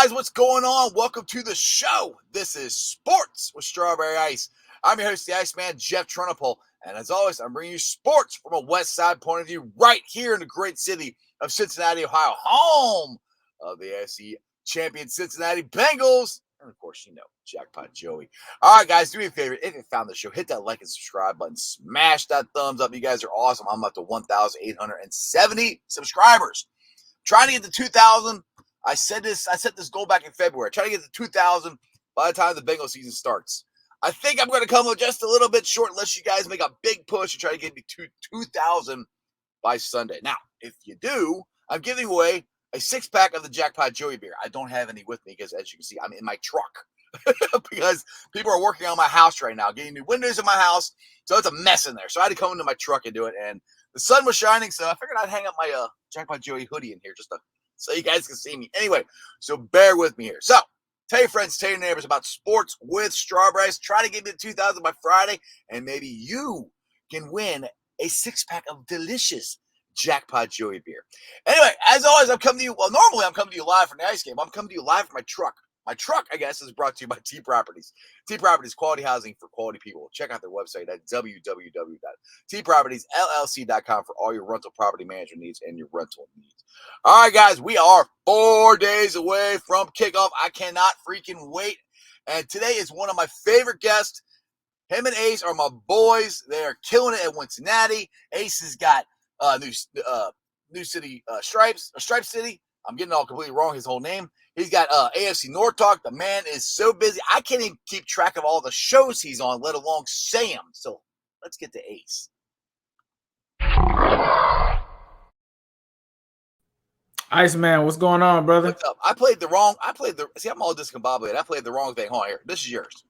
guys, what's going on? Welcome to the show. This is Sports with Strawberry Ice. I'm your host, the Iceman, Jeff Trunapole. And as always, I'm bringing you sports from a West Side point of view right here in the great city of Cincinnati, Ohio, home of the AFC champion Cincinnati Bengals. And of course, you know, Jackpot Joey. All right, guys, do me a favor. If you found the show, hit that like and subscribe button. Smash that thumbs up. You guys are awesome. I'm up to 1,870 subscribers. Trying to get to 2,000. I set this goal back in February. Trying to get to 2,000 by the time the Bengals season starts. I think I'm going to come just a little bit short unless you guys make a big push and try to get me to 2,000 by Sunday. Now, if you do, I'm giving away a 6-pack of the Jackpot Joey beer. I don't have any with me because, as you can see, I'm in my truck because people are working on my house right now, getting new windows in my house. So it's a mess in there. So I had to come into my truck and do it. And the sun was shining, so I figured I'd hang up my Jackpot Joey hoodie in here just so you guys can see me. Anyway, so bear with me here. So tell your friends, tell your neighbors about sports with Strawberries. Try to get me to 2,000 by Friday, and maybe you can win a 6-pack of delicious Jackpot Joey beer. Anyway, as always, I'm coming to you. Well, normally I'm coming to you live from the ice game. I'm coming to you live from my truck. My truck, I guess, is brought to you by T Properties. T Properties, quality housing for quality people. Check out their website at www.tpropertiesllc.com for all your rental property management needs and your rental needs. All right, guys, we are 4 days away from kickoff. I cannot freaking wait. And today is one of my favorite guests. Him and Ace are my boys. They are killing it at Cincinnati. Ace has got New City Stripes, or Stripe City. I'm getting it all completely wrong, his whole name. He's got AFC North Talk. The man is so busy. I can't even keep track of all the shows he's on, let alone say them. So let's get to Ace. Iceman, what's going on, brother? What's up? See, I'm all discombobulated. I played the wrong thing. Hold on here. This is yours.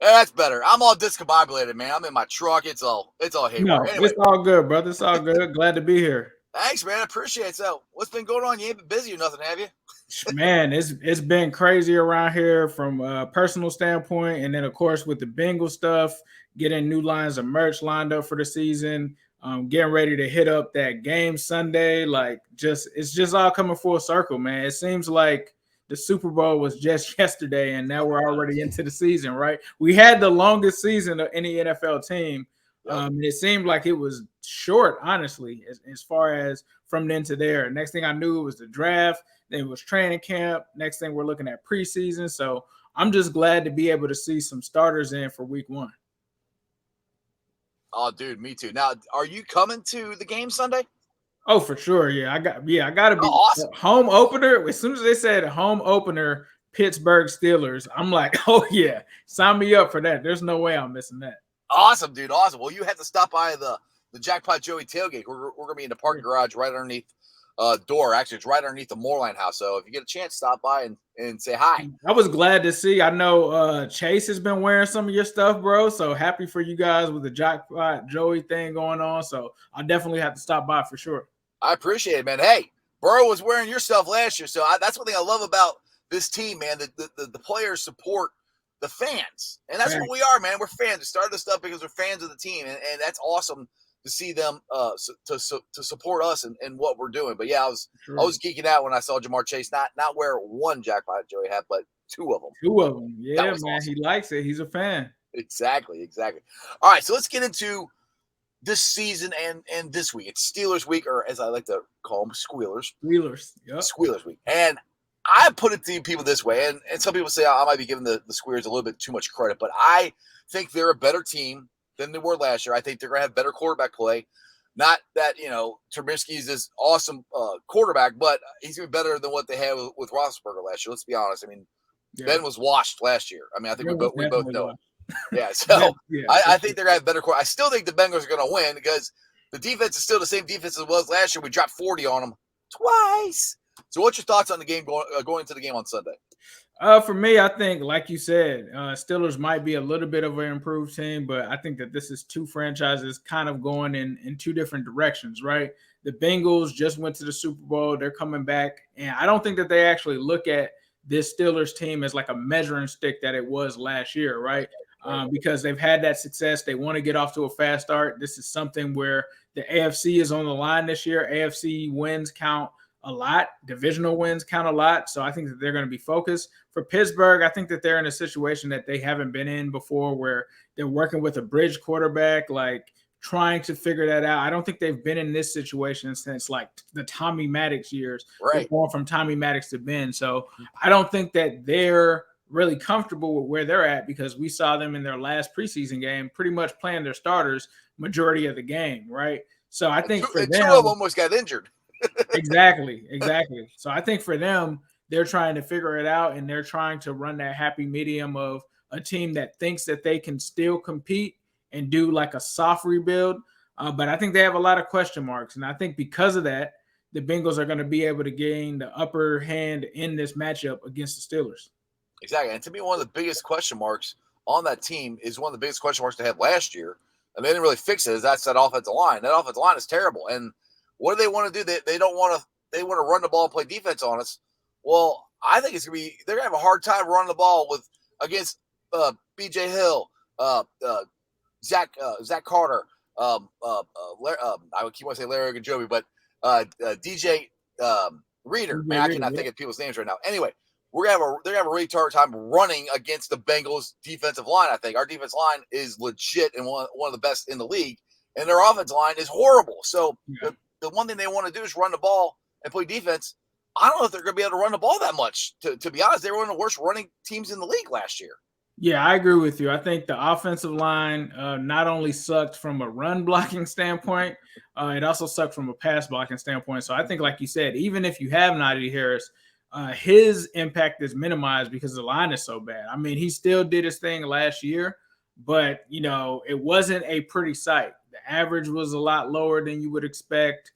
Yeah, that's better. I'm all discombobulated, man. I'm in my truck. It's all haywire. No, anyway. It's all good, brother. It's all good. Glad to be here. Thanks, man. I appreciate it. So, what's been going on? You ain't been busy or nothing, have you? Man, it's been crazy around here from a personal standpoint, and then of course with the Bengals stuff, getting new lines of merch lined up for the season, getting ready to hit up that game Sunday. It's just all coming full circle, man. It seems like the Super Bowl was just yesterday, and now we're already into the season, right? We had the longest season of any NFL team. It seemed like it was short, honestly, as far as from then to there. Next thing I knew, it was the draft. Then it was training camp. Next thing we're looking at preseason. So I'm just glad to be able to see some starters in for week 1. Oh, dude, me too. Now, are you coming to the game Sunday? Oh, for sure. Yeah, I got to be awesome. Home opener. As soon as they said home opener, Pittsburgh Steelers, I'm like, oh yeah, sign me up for that. There's no way I'm missing that. Awesome, dude. Awesome. Well, you have to stop by the Jackpot Joey tailgate. We're going to be in the parking garage right underneath door. Actually, it's right underneath the Moorline house. So if you get a chance, stop by and say hi. I was glad to see. I know Chase has been wearing some of your stuff, bro. So happy for you guys with the Jackpot Joey thing going on. So I'll definitely have to stop by for sure. I appreciate it, man. Hey, Burrow was wearing your stuff last year. So that's one thing I love about this team, man. The players support the fans, and that's what we are, man. We're fans. We started this stuff because we're fans of the team, and that's awesome to see them to support us and what we're doing. But yeah, I was geeking out when I saw Jamar Chase not wear one Jackpot Joey hat, but 2 of them. 2 of them, yeah, man. Awesome. He likes it. He's a fan. Exactly. All right, so let's get into this season and this week. It's Steelers week, or as I like to call them, Squealers. Yep. Squealers week, and I put it to people this way, and some people say I might be giving the Squealers a little bit too much credit, but I think they're a better team than they were last year. I think they're going to have better quarterback play. Not that, Trubisky's this awesome quarterback, but he's going to be better than what they had with Roethlisberger last year. Let's be honest. I mean, Ben was washed last year. I mean, I think we both know it. Yeah, so I think they're going to have better quarterback. I still think the Bengals are going to win because the defense is still the same defense as it was last year. We dropped 40 on them twice. So what's your thoughts on the game going into the game on Sunday? For me, I think, like you said, Steelers might be a little bit of an improved team, but I think that this is 2 franchises kind of going in 2 different directions, right? The Bengals just went to the Super Bowl. They're coming back, and I don't think that they actually look at this Steelers team as like a measuring stick that it was last year, right? Because they've had that success. They want to get off to a fast start. This is something where the AFC is on the line this year. AFC wins count a lot. Divisional wins count a lot. So I think that they're going to be focused. For Pittsburgh, I think that they're in a situation that they haven't been in before where they're working with a bridge quarterback, like trying to figure that out. I don't think they've been in this situation since like the Tommy Maddox years. Right. Going from Tommy Maddox to Ben. So I don't think that they're really comfortable with where they're at because we saw them in their last preseason game pretty much playing their starters majority of the game, right? So I think for them, two of them almost got injured. Exactly. So I think for them, they're trying to figure it out and they're trying to run that happy medium of a team that thinks that they can still compete and do like a soft rebuild. But I think they have a lot of question marks. And I think because of that, the Bengals are going to be able to gain the upper hand in this matchup against the Steelers. Exactly. And to me, one of the biggest question marks on that team is one of the biggest question marks they had last year. And they didn't really fix it. That's that offensive line. That offensive line is terrible. And what do they want to do? They don't want to. They want to run the ball and play defense on us. Well, I think it's gonna be. They're gonna have a hard time running the ball against B.J. Hill, Zach Carter. I keep wanting to say Larry Ogunjobi, but DJ Reader. Man, I cannot think of people's names right now. Anyway, they're gonna have a really hard time running against the Bengals defensive line. I think our defense line is legit and one of the best in the league, and their offensive line is horrible. So the one thing they want to do is run the ball and play defense. I don't know if they're going to be able to run the ball that much. To be honest, they were one of the worst running teams in the league last year. Yeah, I agree with you. I think the offensive line not only sucked from a run blocking standpoint, it also sucked from a pass blocking standpoint. So I think, like you said, even if you have Najee Harris, his impact is minimized because the line is so bad. I mean, he still did his thing last year, but, it wasn't a pretty sight. The average was a lot lower than you would expect.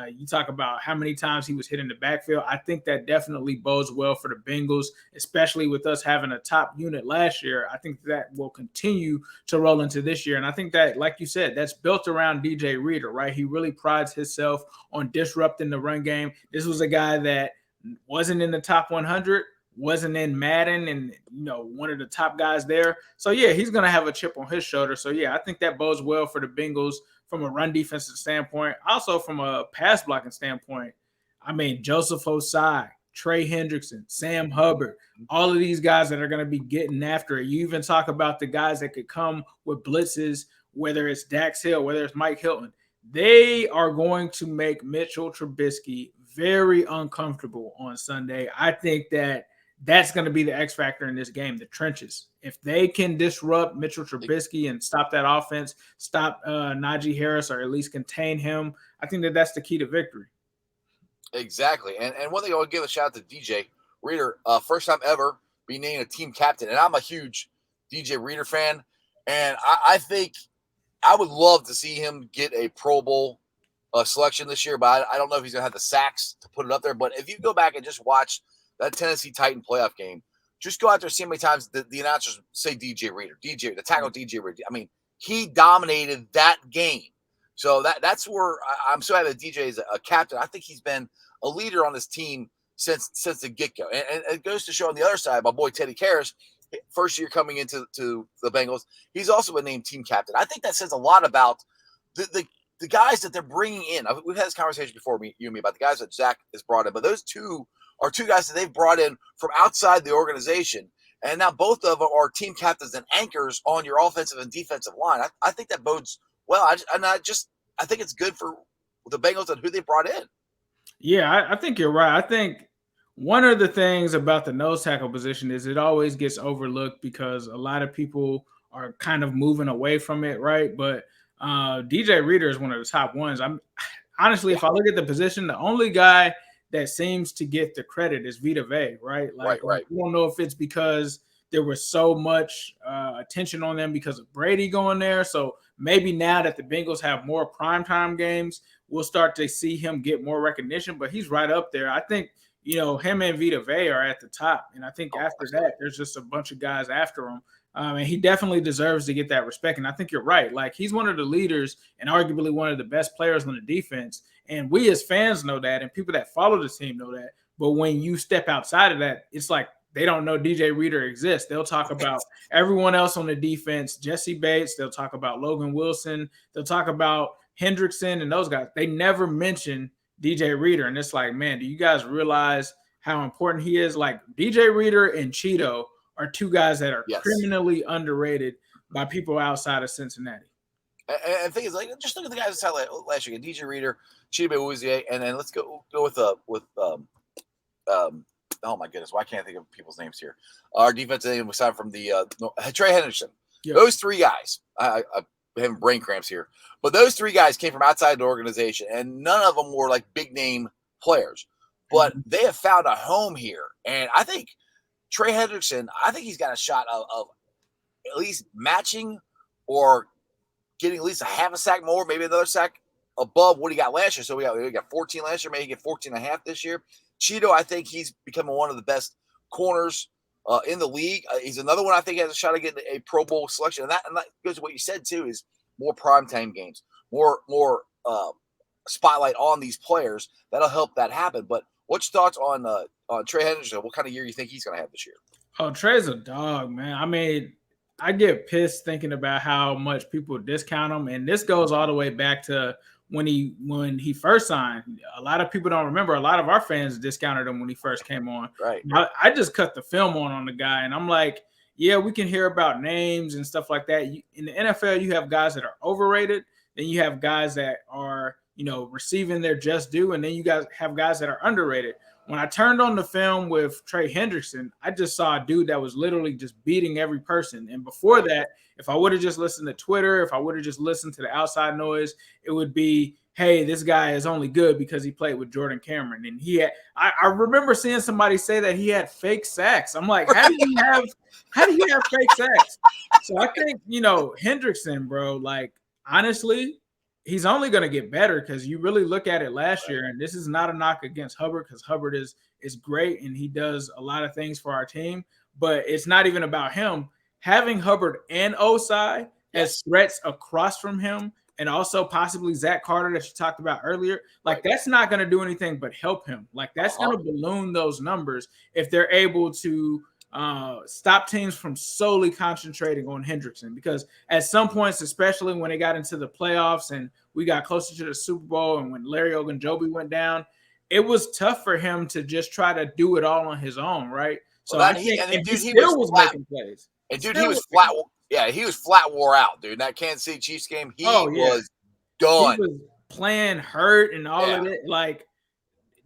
You talk about how many times he was hit in the backfield. I think that definitely bodes well for the Bengals, especially with us having a top unit last year. I think that will continue to roll into this year. And I think that, like you said, that's built around DJ Reader, right? He really prides himself on disrupting the run game. This was a guy that wasn't in the top 100, wasn't in Madden and, one of the top guys there. So, yeah, he's going to have a chip on his shoulder. So, yeah, I think that bodes well for the Bengals from a run defensive standpoint. Also from a pass blocking standpoint, I mean, Joseph Osai, Trey Henderson, Sam Hubbard, all of these guys that are going to be getting after it. You even talk about the guys that could come with blitzes, whether it's Dax Hill, whether it's Mike Hilton. They are going to make Mitchell Trubisky very uncomfortable on Sunday. I think that's going to be the X factor in this game, the trenches. If they can disrupt Mitchell Trubisky and stop that offense, stop Najee Harris, or at least contain him, I think that's the key to victory. Exactly. And one thing I want to give a shout out to DJ Reader, first time ever being named a team captain. And I'm a huge DJ Reader fan. And I think I would love to see him get a Pro Bowl selection this year, but I don't know if he's going to have the sacks to put it up there. But if you go back and just watch that Tennessee Titan playoff game, just go out there and see how many times the announcers say DJ Reader, the tackle DJ Reader. I mean, he dominated that game. So that's where I'm so happy that DJ is a captain. I think he's been a leader on this team since the get-go. And it goes to show on the other side, my boy Teddy Karras, first year coming into the Bengals, he's also been named team captain. I think that says a lot about the guys that they're bringing in. We've had this conversation before, you and me, about the guys that Zach has brought in, but those two are two guys that they've brought in from outside the organization. And now both of them are team captains and anchors on your offensive and defensive line. I think that bodes well. I think it's good for the Bengals and who they brought in. Yeah, I think you're right. I think one of the things about the nose tackle position is it always gets overlooked because a lot of people are kind of moving away from it, right? But DJ Reader is one of the top ones. Honestly, if I look at the position, the only guy that seems to get the credit is Vita Vea, right? Right. We don't know if it's because there was so much attention on them because of Brady going there. So maybe now that the Bengals have more primetime games, we'll start to see him get more recognition. But he's right up there. I think, him and Vita Vea are at the top. And I think after that, there's just a bunch of guys after him. And he definitely deserves to get that respect. And I think you're right. Like, he's one of the leaders and arguably one of the best players on the defense. And we as fans know that, and people that follow the team know that. But when you step outside of that, it's like they don't know DJ Reader exists. They'll talk about everyone else on the defense, Jesse Bates. They'll talk about Logan Wilson. They'll talk about Hendrickson and those guys. They never mention DJ Reader, and it's like, man, do you guys realize how important he is? Like DJ Reader and Cheeto are two guys that are criminally underrated by people outside of Cincinnati. And the thing is, like, just look at the guys that last year. DJ Reader, Cheeto Awuzie, and then let's go with oh my goodness, why can't I think of people's names here? Our defensive name was signed from the Trey Henderson. Yep. Those three guys, I having brain cramps here, but those three guys came from outside the organization, and none of them were like big name players, but they have found a home here. And I think Trey Henderson, I think he's got a shot of at least matching or getting at least a half a sack more, maybe another sack above what he got last year. So we got 14 last year, maybe get 14 and a half this year. Cheeto, I think he's becoming one of the best corners in the league. He's another one I think has a shot of getting a Pro Bowl selection. And that goes to what you said too, is more primetime games, more spotlight on these players. That'll help that happen. But what's your thoughts on Trey Henderson? What kind of year you think he's going to have this year? Oh, Trey's a dog, man. I mean, I get pissed thinking about how much people discount him. And this goes all the way back to when he first signed. A lot of people don't remember. A lot of our fans discounted him when he first came on. Right. I just cut the film on the guy, and I'm like, yeah, we can hear about names and stuff like that. In the NFL, you have guys that are overrated. Then you have guys that are, receiving their just due. And then you guys have guys that are underrated. When I turned on the film with Trey Henderson, I just saw a dude that was literally just beating every person. And before that, if I would have just listened to Twitter, if I would have just listened to the outside noise, it would be, hey, this guy is only good because he played with Jordan Cameron. And I remember seeing somebody say that he had fake sacks. I'm like, how do you have fake sacks? So I think, Hendrickson, bro, like, honestly, he's only going to get better because you really look at it last year, and this is not a knock against Hubbard because Hubbard is great and he does a lot of things for our team, but it's not even about him. Having Hubbard and Osai as threats across from him, and also possibly Zach Carter that you talked about earlier, like that's not going to do anything but help him. Like that's going to balloon those numbers if they're able to stop teams from solely concentrating on Hendrickson, because at some points, especially when they got into the playoffs and we got closer to the Super Bowl and when Larry Ogunjobi went down, it was tough for him to just try to do it all on his own, right? So I think he was making plays. And dude, he was flat. Yeah, he was flat wore out, dude. In that Kansas City Chiefs game, he was done. He was playing hurt and all of it. Like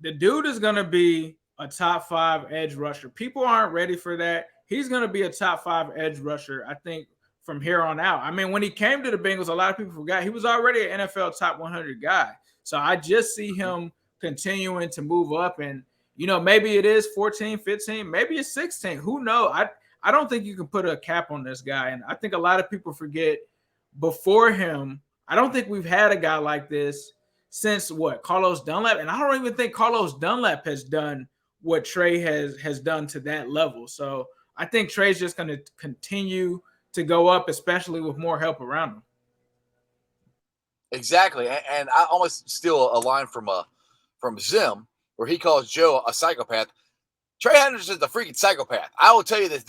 the dude is gonna be a top 5 edge rusher. People aren't ready for that. He's going to be a top 5 edge rusher, I think, from here on out. I mean, when he came to the Bengals, a lot of people forgot he was already an NFL top 100 guy. So I just see him continuing to move up. And, maybe it is 14, 15, maybe it's 16. Who knows? I don't think you can put a cap on this guy. And I think a lot of people forget before him, I don't think we've had a guy like this since Carlos Dunlap. And I don't even think Carlos Dunlap has done what Trey has done to that level. So I think Trey's just going to continue to go up, especially with more help around him. Exactly. And I almost steal a line from Zim where he calls Joe a psychopath. Trey Henderson's a freaking psychopath. I will tell you this,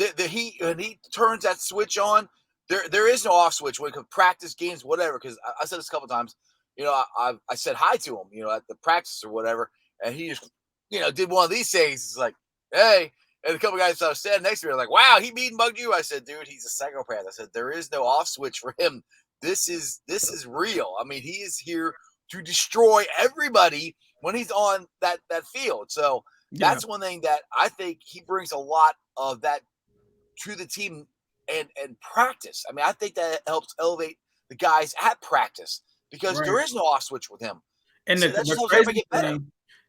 when he turns that switch on, there is no off switch when it comes to practice, games, whatever. Because I said this a couple times, I said hi to him, at the practice or whatever. And he just, did one of these things. It's like, hey, and a couple guys that was standing next to me are like, wow, he mean mugged you. I said, dude, he's a psychopath. I said, there is no off switch for him. This is real. I mean, he is here to destroy everybody when he's on that field. So that's one thing that I think he brings a lot of that to the team and practice. I mean, I think that helps elevate the guys at practice because there is no off switch with him. And so that just helps everybody get better.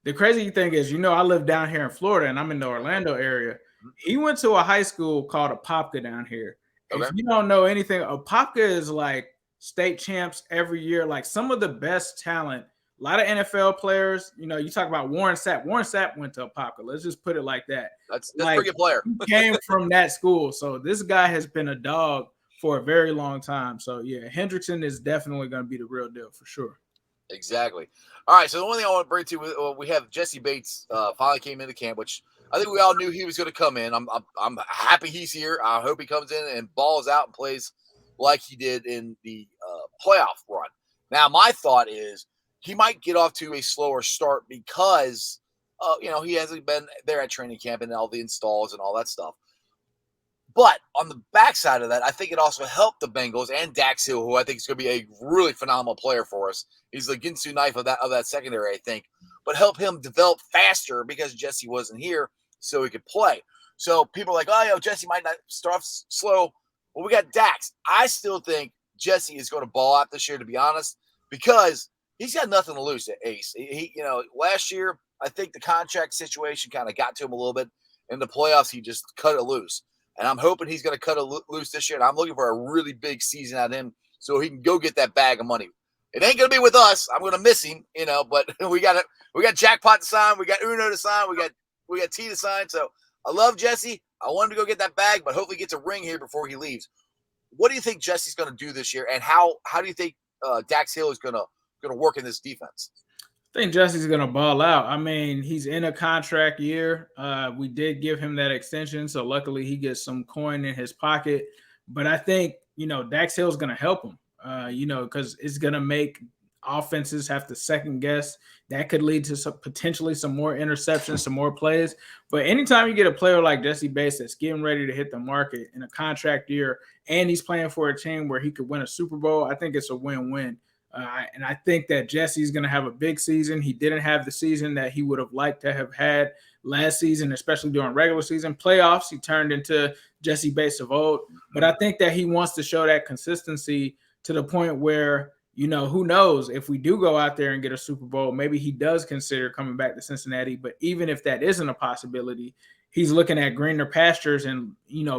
The crazy thing is, I live down here in Florida and I'm in the Orlando area. He went to a high school called Apopka down here. Okay. If you don't know anything, Apopka is like state champs every year. Like some of the best talent, a lot of NFL players, you talk about Warren Sapp. Warren Sapp went to Apopka. Let's just put it like that. That's like, a pretty good player. He came from that school. So this guy has been a dog for a very long time. So yeah, Hendrickson is definitely going to be the real deal for sure. Exactly. All right, so the one thing I want to bring to we have Jesse Bates finally came into camp, which I think we all knew he was going to come in. I'm happy he's here. I hope he comes in and balls out and plays like he did in the playoff run. Now, my thought is he might get off to a slower start because, he hasn't been there at training camp and all the installs and all that stuff. But on the backside of that, I think it also helped the Bengals and Dax Hill, who I think is going to be a really phenomenal player for us. He's the Ginsu knife of that secondary, I think. But help him develop faster because Jesse wasn't here, so he could play. So people are like, Jesse might not start off slow. Well, we got Dax. I still think Jesse is going to ball out this year, to be honest, because he's got nothing to lose at Ace. Last year, I think the contract situation kind of got to him a little bit. In the playoffs, he just cut it loose. And I'm hoping he's going to cut it loose this year. And I'm looking for a really big season out of him so he can go get that bag of money. It ain't going to be with us. I'm going to miss him, but we got Jackpot to sign. We got Uno to sign. We got T to sign. So I love Jesse. I want him to go get that bag, but hopefully he gets a ring here before he leaves. What do you think Jesse's going to do this year? And how do you think Dax Hill is going to work in this defense? I think Jesse's going to ball out. I mean, he's in a contract year. We did give him that extension, so luckily he gets some coin in his pocket. But I think, Dax Hill is going to help him, because it's going to make offenses have to second guess. That could lead to potentially some more interceptions, some more plays. But anytime you get a player like Jesse Bates that's getting ready to hit the market in a contract year and he's playing for a team where he could win a Super Bowl, I think it's a win-win. And I think that Jesse's going to have a big season. He didn't have the season that he would have liked to have had last season, especially during regular season. Playoffs, he turned into Jesse Bates of old. But I think that he wants to show that consistency to the point where, who knows, if we do go out there and get a Super Bowl, maybe he does consider coming back to Cincinnati. But even if that isn't a possibility, he's looking at greener pastures and,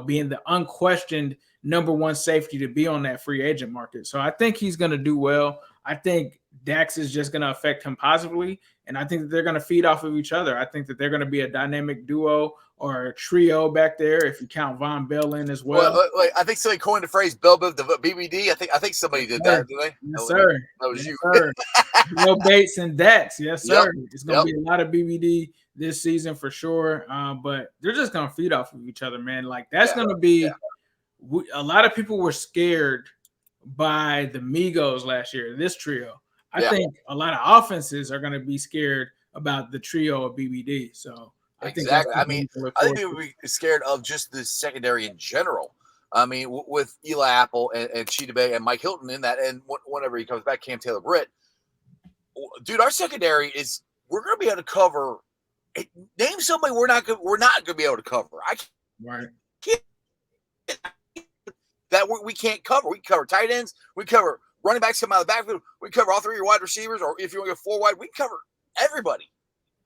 being the unquestioned number one safety to be on that free agent market. So I think he's going to do well. I think Dax is just going to affect him positively. And I think that they're going to feed off of each other. I think that they're going to be a dynamic duo or a trio back there if you count Von Bell in as well. I think somebody coined the phrase Bell the BBD. I think somebody did that, did they? Yes, sir. That was yes, you. Sir. No Bates and Dax. Yes, sir. Yep. It's going to be a lot of BBD this season for sure. But they're just going to feed off of each other, man. Like that's going to be a lot of people were scared by the Migos last year, this trio. I think a lot of offenses are going to be scared about the trio of BBD. So I think I think people would be scared of just the secondary in general. I mean, with Eli Apple and Cheetah Bay and Mike Hilton in that, and whenever he comes back, Cam Taylor Britt, dude, our secondary we're going to be able to cover. Name somebody we're not going to be able to cover. We can't cover. We can cover tight ends. We cover running backs coming out of the backfield. We cover all three of your wide receivers, or if you want to go four wide, we can cover everybody.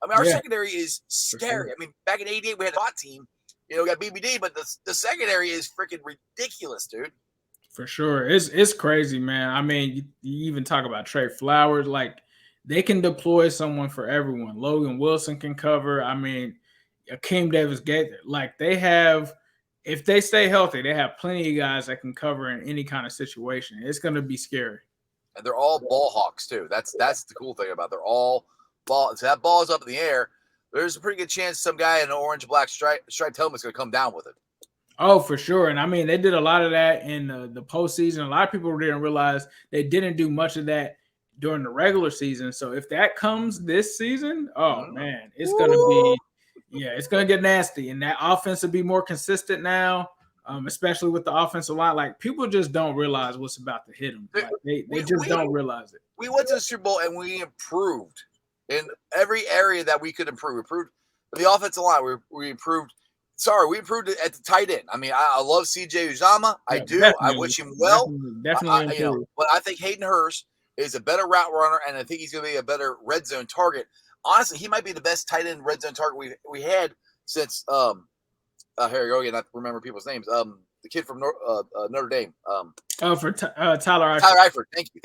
I mean, our secondary is scary. Sure. I mean, back in '88, we had a hot team. We got BBD, but the secondary is freaking ridiculous, dude. For sure. It's crazy, man. I mean, you even talk about Trey Flowers. Like, they can deploy someone for everyone. Logan Wilson can cover. I mean, Akeem Davis-Gaither. Like, they have – if they stay healthy, they have plenty of guys that can cover in any kind of situation. It's going to be scary. And they're all ball hawks, too. That's the cool thing about it. They're all ball. So that ball is up in the air. There's a pretty good chance some guy in an orange-black striped helmet is going to come down with it. Oh, for sure. And, I mean, they did a lot of that in the postseason. A lot of people didn't realize they didn't do much of that during the regular season. So if that comes this season, man, it's going to be – it's going to get nasty, and that offense will be more consistent now, especially with the offensive line. Like, people just don't realize what's about to hit them. Like, they just don't realize it. We went to the Super Bowl, and we improved in every area that we could improve. We improved the offensive line. We improved. We improved at the tight end. I mean, I love C.J. Uzomah. I do. Definitely. I wish him well. Definitely. But I think Hayden Hurst is a better route runner, and I think he's going to be a better red zone target. Honestly, he might be the best tight end red zone target we had since here we go again. I remember people's names. The kid from Notre Dame. Tyler Eifert. Tyler Eifert. Thank you.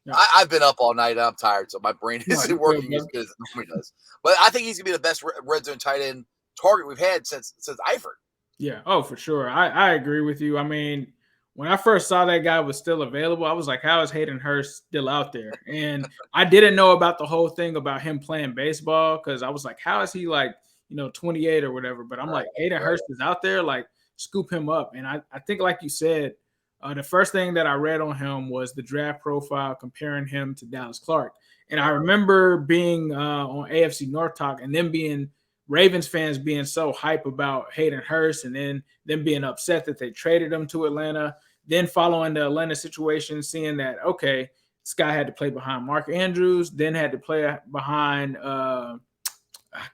Yeah. I've been up all night and I'm tired, so my brain isn't working as good as it normally does. But I think he's gonna be the best red zone tight end target we've had since Eifert. Yeah. Oh, for sure. I agree with you. I mean, when I first saw that guy was still available, I was like, how is Hayden Hurst still out there? And I didn't know about the whole thing about him playing baseball because I was like, how is he 28 or whatever? But I'm like, Hayden Hurst is out there, like, scoop him up. And I think, like you said, The first thing that I read on him was the draft profile comparing him to Dallas Clark. And I remember being on AFC North Talk and them being Ravens fans being so hype about Hayden Hurst and then them being upset that they traded him to Atlanta. Then following the Atlanta situation, seeing that, okay, this guy had to play behind Mark Andrews, then had to play behind, I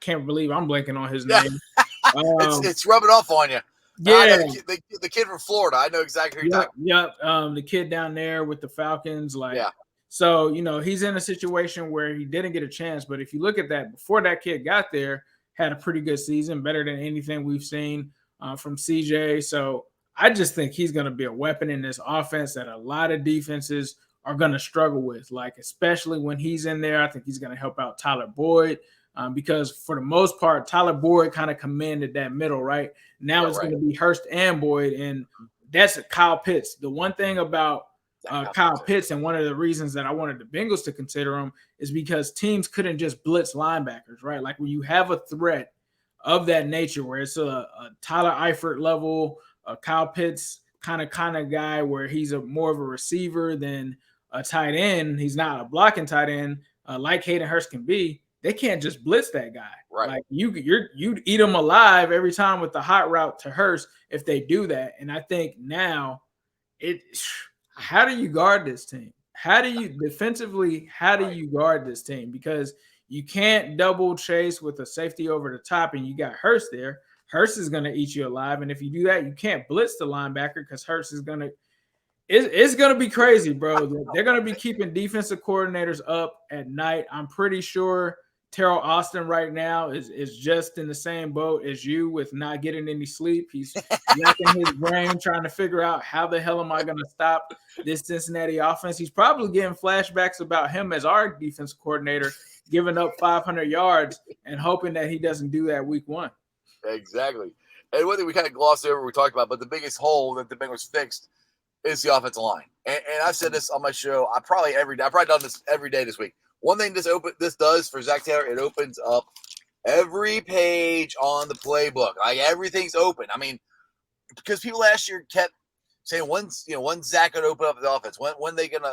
can't believe I'm blanking on his name. It's rubbing off on you. Yeah. The kid from Florida. I know exactly who you're talking about. Yep. The kid down there with the Falcons. So, he's in a situation where he didn't get a chance. But if you look at that, before that kid got there, had a pretty good season, better than anything we've seen from CJ. So I just think he's going to be a weapon in this offense that a lot of defenses are going to struggle with, especially when he's in there. I think he's going to help out Tyler Boyd because for the most part, Tyler Boyd kind of commanded that middle, right? Now it's going to be Hurst and Boyd, and that's Kyle Pitts. The one thing about Kyle Pitts, and one of the reasons that I wanted the Bengals to consider him is because teams couldn't just blitz linebackers, right? Like when you have a threat of that nature where it's a Tyler Eifert level, a Kyle Pitts kind of guy where he's more of a receiver than a tight end. He's not a blocking tight end like Hayden Hurst can be. They can't just blitz that guy. Right. Like you'd eat him alive every time with the hot route to Hurst if they do that. And I think now how do you guard this team? How do you guard this team? Because you can't double chase with a safety over the top and you got Hurst there. Hurst is going to eat you alive. And if you do that, you can't blitz the linebacker because Hurst is going to it's going to be crazy, bro. They're going to be keeping defensive coordinators up at night. I'm pretty sure Terrell Austin right now is just in the same boat as you with not getting any sleep. He's racking his brain trying to figure out how the hell am I going to stop this Cincinnati offense. He's probably getting flashbacks about him as our defensive coordinator giving up 500 yards and hoping that he doesn't do that week one. Exactly. And one thing we kind of glossed over, we talked about, but the biggest hole that the Bengals fixed is the offensive line. And I've said this on my show. I've probably done this every day this week. One thing this does for Zach Taylor, it opens up every page on the playbook. Like everything's open. I mean, because people last year kept saying when's Zach gonna open up the offense? When they gonna,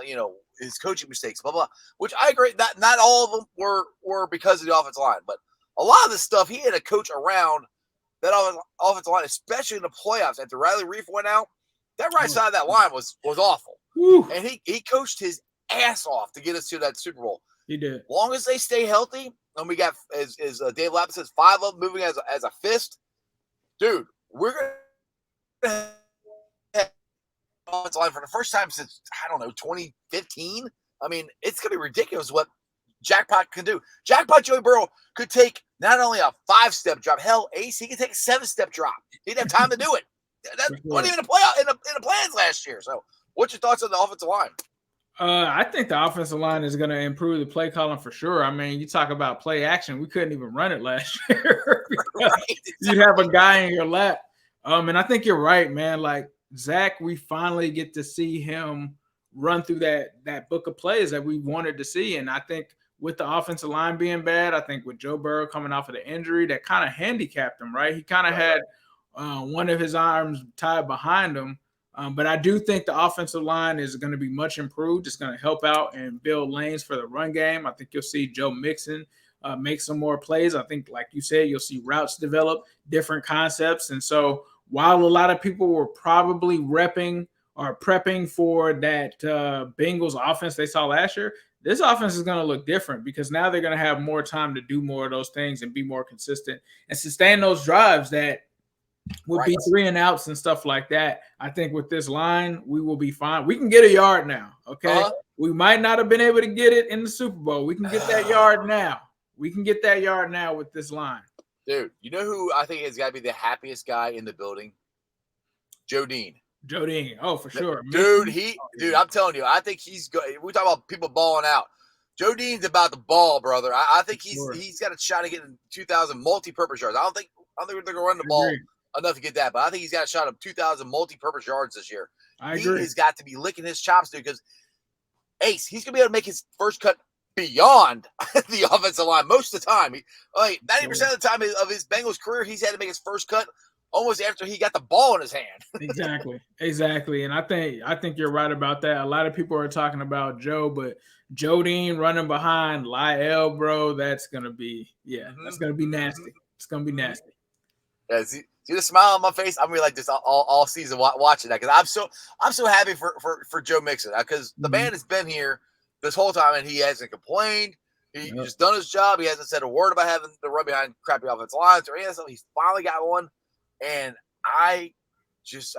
his coaching mistakes, blah blah. Which I agree. Not all of them were because of the offensive line, but a lot of this stuff he had a coach around that offensive line, especially in the playoffs. After Riley Reef went out, that right side of that line was awful. Whew. And he coached his ass off to get us to that Super Bowl. He did. Long as they stay healthy, and we got, as Dave Lapp says, 5 of them moving as a fist, dude, we're going to have offensive line for the first time since, 2015. I mean, it's going to be ridiculous what Jackpot can do. Jackpot Joey Burrow could take not only a 5-step drop, hell, Ace, he could take a 7-step drop. He didn't have time to do it. That wasn't even a playoff in the plans last year. So, what's your thoughts on the offensive line? I think the offensive line is going to improve the play calling for sure. I mean, you talk about play action. We couldn't even run it last year. You'd have a guy in your lap. And I think you're right, man. Like, Zach, we finally get to see him run through that book of plays that we wanted to see. And I think with the offensive line being bad, I think with Joe Burrow coming off of the injury, that kind of handicapped him, right? He kind of had one of his arms tied behind him. But I do think the offensive line is going to be much improved. It's going to help out and build lanes for the run game. I think you'll see Joe Mixon make some more plays. I think, like you said, you'll see routes develop, different concepts. And so while a lot of people were probably prepping for that Bengals offense they saw last year, this offense is going to look different because now they're going to have more time to do more of those things and be more consistent and sustain those drives that would be 3 and outs and stuff like that. I think with this line, we will be fine. We can get a yard now, okay? We might not have been able to get it in the Super Bowl. We can get that yard now. We can get that yard now with this line. Dude, you know who I think has got to be the happiest guy in the building? Joe Dean. Joe Dean. Oh, for sure. Dude, I'm telling you, I think he's good. We talk about people balling out. Joe Dean's about the ball, brother. I think he's got a shot at getting 2,000 multi-purpose yards. I don't think they're going to run the ball enough to get that, but I think he's got a shot of 2,000 multi-purpose yards this year. I agree. He's got to be licking his chops, dude, because Ace, he's going to be able to make his first cut beyond the offensive line most of the time. 90% of the time of his Bengals career, he's had to make his first cut almost after he got the ball in his hand. Exactly. And I think you're right about that. A lot of people are talking about Joe, but Jodine running behind Lyle, bro, that's gonna be that's gonna be nasty. It's gonna be nasty. Yeah, see the smile on my face. I'm gonna be like this all season watching that because I'm so happy for Joe Mixon because the man has been here this whole time and he hasn't complained. He's just done his job. He hasn't said a word about having to run behind crappy offensive lines or anything. He's finally got one, and I'm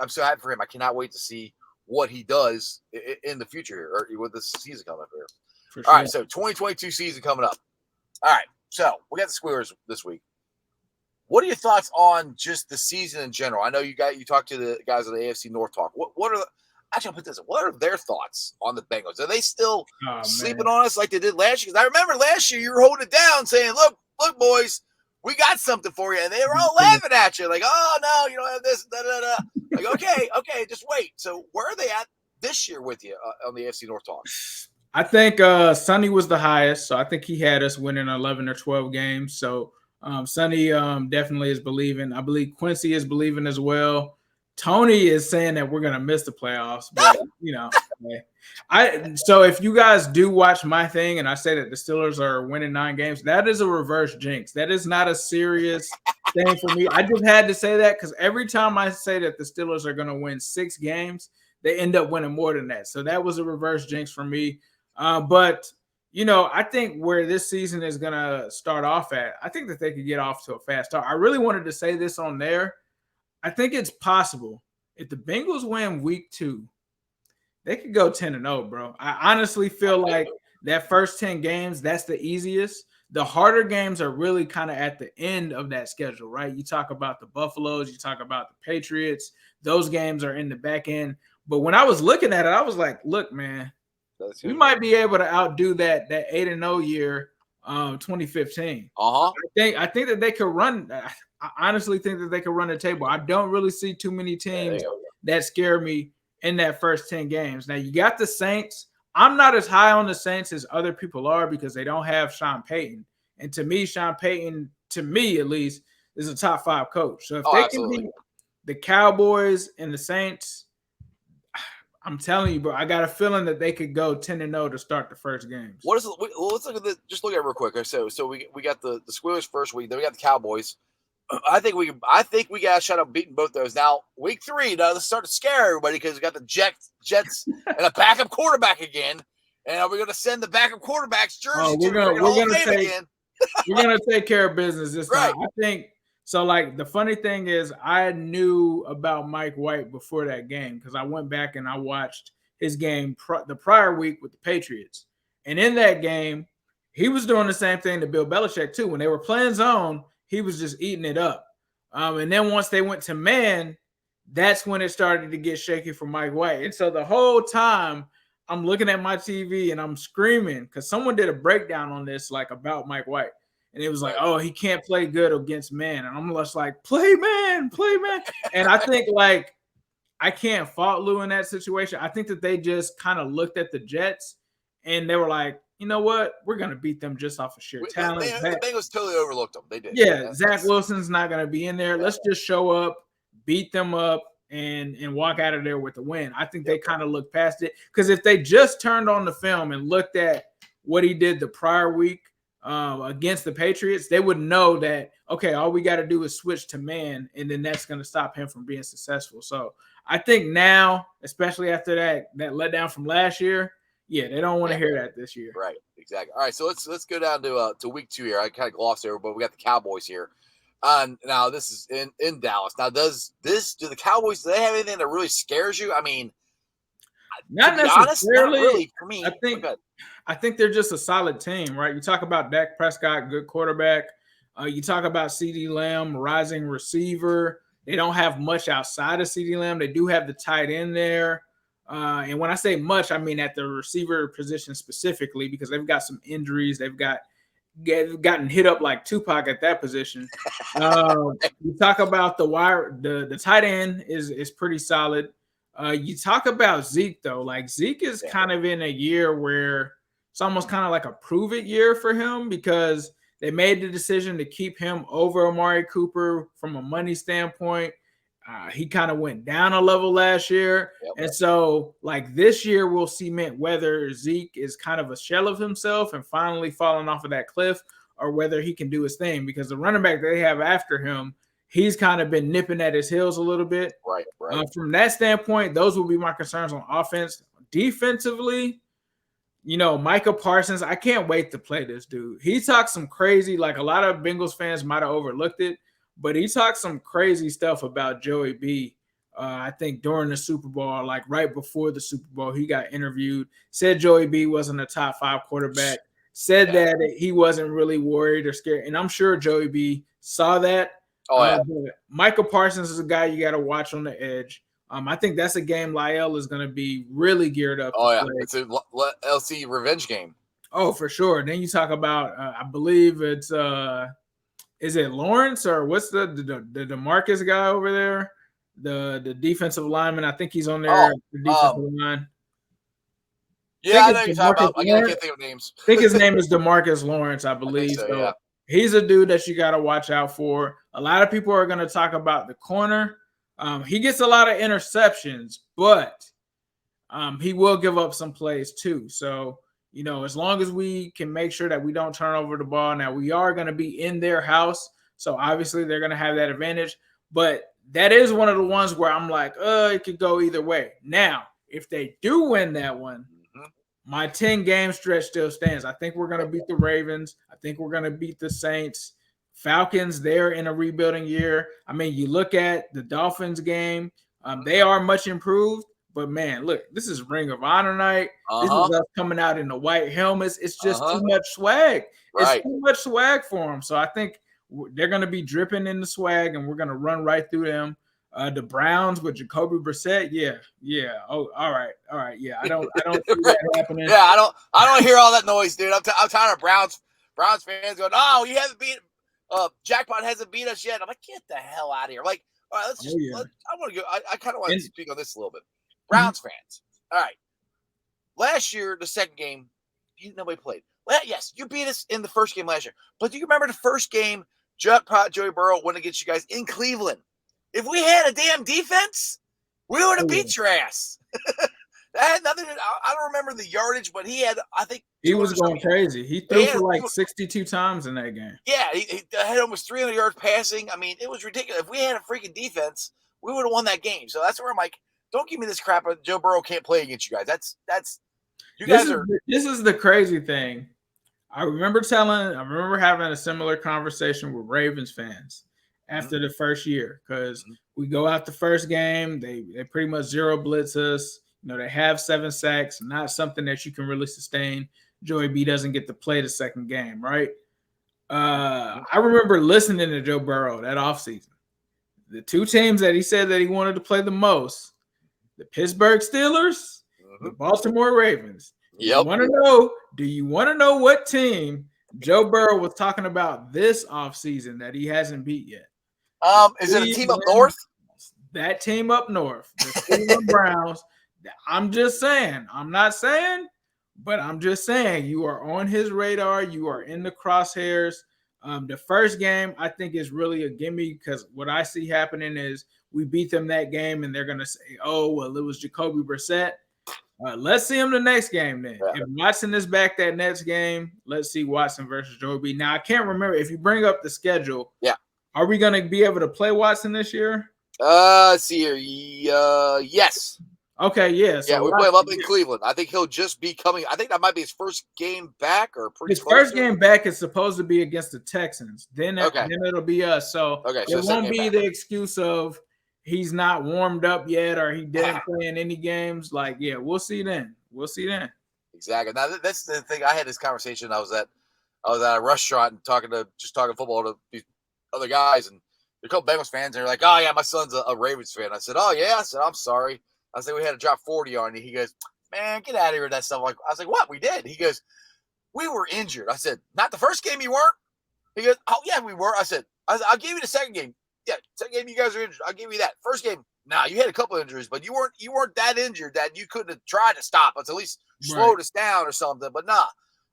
so happy for him. I cannot wait to see what he does in the future or with this season coming up here. For sure. All right, so 2022 season coming up. All right, so we got the Squares this week. What are your thoughts on just the season in general? I know you talked to the guys of the AFC North talk. What are actually I'll put this? What are their thoughts on the Bengals? Are they still sleeping on us like they did last year? Because I remember last year you were holding it down, saying, "Look, boys, we got something for you," and they were all laughing at you, like, "Oh no, you don't have this." Da, da, da. Like, okay, just wait. So where are they at this year with you on the AFC North talk? I think Sonny was the highest, so I think he had us winning 11 or 12 games. So Sonny definitely is believing. I believe Quincy is believing as well. Tony is saying that we're gonna miss the playoffs, but so if you guys do watch my thing and I say that the Steelers are winning 9 games, that is a reverse jinx. That is not a serious thing for me. I just had to say that because every time I say that the Steelers are gonna win 6 games, they end up winning more than that. So that was a reverse jinx for me. But I think where this season is going to start off at, I think that they could get off to a fast start. I really wanted to say this on there. I think it's possible if the Bengals win week 2, they could go 10-0, bro. I honestly feel like that first 10 games, that's the easiest. The harder games are really kind of at the end of that schedule, right? You talk about the Buffaloes, you talk about the Patriots. Those games are in the back end. But when I was looking at it, I was like, look, man, we might be able to outdo that 8-0 year, 2015. I think that they could run. I honestly think that they could run the table. I don't really see too many teams that scare me in that first 10 games. Now you got the Saints. I'm not as high on the Saints as other people are because they don't have Sean Payton. And to me, Sean Payton, to me at least, is a top 5 coach. So if they can beat the Cowboys and the Saints, I'm telling you, bro, I got a feeling that they could go 10-0 to start the first games. What is it? Well, let's look at this. Just look at it real quick. So we got the Squares first week, then we got the Cowboys. I think we got a shot at beating both those. Now, week 3, now let's start to scare everybody because we got the Jets and a backup quarterback again. And are we going to send the backup quarterback's jersey we're gonna take care of business this time. I think so. Like the funny thing is, I knew about Mike White before that game because I went back and I watched his game the prior week with the Patriots, and in that game, he was doing the same thing to Bill Belichick too. When they were playing zone, he was just eating it up. And then once they went to man, that's when it started to get shaky for Mike White. And so the whole time I'm looking at my TV and I'm screaming because someone did a breakdown on this, like about Mike White. And it was like, oh, he can't play good against man. And I'm just like, play man. And I think like I can't fault Lou in that situation. I think that they just kind of looked at the Jets and they were like, you know what? We're going to beat them just off of sheer talent. The Bengals totally overlooked them. They did. Yeah, Zach Wilson's not going to be in there. Let's just show up, beat them up, and walk out of there with a win. I think they kind of looked past it. Because if they just turned on the film and looked at what he did the prior week against the Patriots, they would know that, okay, all we got to do is switch to man, and then that's going to stop him from being successful. So I think now, especially after that letdown from last year, yeah, they don't want to hear that this year. Right, exactly. All right, so let's go down to week 2 here. I kind of glossed over, but we got the Cowboys here. Now this is in Dallas. Now do the Cowboys, do they have anything that really scares you? I mean, not necessarily. Honest, not really for me. I think they're just a solid team, right? You talk about Dak Prescott, good quarterback. You talk about CeeDee Lamb, rising receiver. They don't have much outside of CeeDee Lamb. They do have the tight end there. And when I say much, I mean at the receiver position specifically because they've got some injuries. They've gotten hit up like Tupac at that position. You talk about the tight end is pretty solid. You talk about Zeke though, like Zeke is kind of in a year where it's almost kind of like a prove it year for him because they made the decision to keep him over Amari Cooper from a money standpoint. He kind of went down a level last year. Yep. And so, like, this year, we'll cement whether Zeke is kind of a shell of himself and finally falling off of that cliff, or whether he can do his thing. Because the running back they have after him, he's kind of been nipping at his heels a little bit. Right. From that standpoint, those will be my concerns on offense. Defensively, Micah Parsons, I can't wait to play this dude. He talked some crazy, like a lot of Bengals fans might have overlooked it, but he talked some crazy stuff about Joey B. I think during the Super Bowl, like right before the Super Bowl, he got interviewed, said Joey B wasn't a top 5 quarterback, said that he wasn't really worried or scared. And I'm sure Joey B saw that. Oh, yeah. Micah Parsons is a guy you got to watch on the edge. I think that's a game Lyle is going to be really geared up. Oh, yeah. Play. It's a LC revenge game. Oh, for sure. Then you talk about, I believe it's, is it Lawrence or what's the DeMarcus guy over there? The defensive lineman. I think he's on there. The defensive line. Yeah, I know you're talking about. I can't think of names. I think his name is DeMarcus Lawrence, I believe. So yeah. He's a dude that you got to watch out for. A lot of people are going to talk about the corner. He gets a lot of interceptions, but he will give up some plays too. So, as long as we can make sure that we don't turn over the ball. Now, we are going to be in their house, so obviously they're going to have that advantage. But that is one of the ones where I'm like, it could go either way. Now, if they do win that one, my 10-game stretch still stands. I think we're going to beat the Ravens. I think we're going to beat the Saints. Falcons, they're in a rebuilding year. I mean, you look at the Dolphins game. They are much improved. But, man, look, this is Ring of Honor night. This is us coming out in the white helmets. It's just too much swag. Right. It's too much swag for them. So I think they're going to be dripping in the swag, and we're going to run right through them. The Browns with Jacoby Brissett, yeah. Oh, all right, yeah. I don't see that happening. Yeah, I don't hear all that noise, dude. I'm tired of Browns fans going, "Oh, you haven't beat Jackpot hasn't beat us yet." I'm like, get the hell out of here! Like, all right, let's just. I want to go. I kind of want to speak on this a little bit. Browns fans, all right. Last year, the second game, nobody played. Well, yes, you beat us in the first game last year, but do you remember the first game? Jackpot, Joey Burrow went against you guys in Cleveland. If we had a damn defense, we would have beat your ass. That had nothing. I don't remember the yardage, but he had. I think he was going crazy. He threw for like 62 times in that game. Yeah, he had almost 300 yards passing. I mean, it was ridiculous. If we had a freaking defense, we would have won that game. So that's where I'm like, don't give me this crap. Joe Burrow can't play against you guys. That's you guys are. This is the crazy thing. I remember having a similar conversation with Ravens fans after the first year, because we go out the first game, they pretty much zero blitz us. They have 7 sacks, not something that you can really sustain. Joey B doesn't get to play the second game, right? I remember listening to Joe Burrow that offseason. The 2 teams that he said that he wanted to play the most, the Pittsburgh Steelers, the Baltimore Ravens. Do you want to know what team Joe Burrow was talking about this offseason that he hasn't beat yet? Is it a team up north? That team up north, the Cleveland Browns. I'm just saying. I'm not saying, but I'm just saying you are on his radar. You are in the crosshairs. The first game, I think, is really a gimme, because what I see happening is we beat them that game, and they're going to say, oh, well, it was Jacoby Brissett. Let's see him the next game then. Yeah. If Watson is back that next game, let's see Watson versus Joey B. Now, I can't remember. If you bring up the schedule, are we going to be able to play Watson this year? Let's see here. Yes. Okay, yeah. So we play him up in Cleveland. I think he'll just be coming. I think that might be his first game back, or his first game back is supposed to be against the Texans. Then it'll be us. So it won't be the excuse of he's not warmed up yet or he didn't play in any games. Like, we'll see then. Exactly. Now that's the thing. I had this conversation. I was at a restaurant and talking football to these other guys, and they're called Bengals fans, and they're like, "Oh yeah, my son's a Ravens fan." I said, "Oh yeah." I said, "I'm sorry." I said, "We had to drop 40 on you." He goes, "Man, get out of here with that stuff." I was like, "What? We did?" He goes, "We were injured." I said, "Not the first game you weren't?" He goes, "Oh yeah, we were." I said, "I'll give you the second game. Yeah, second game you guys are injured. I'll give you that. First game, you had a couple injuries, but you weren't that injured that you couldn't have tried to stop us, at least slowed us down or something." But nah,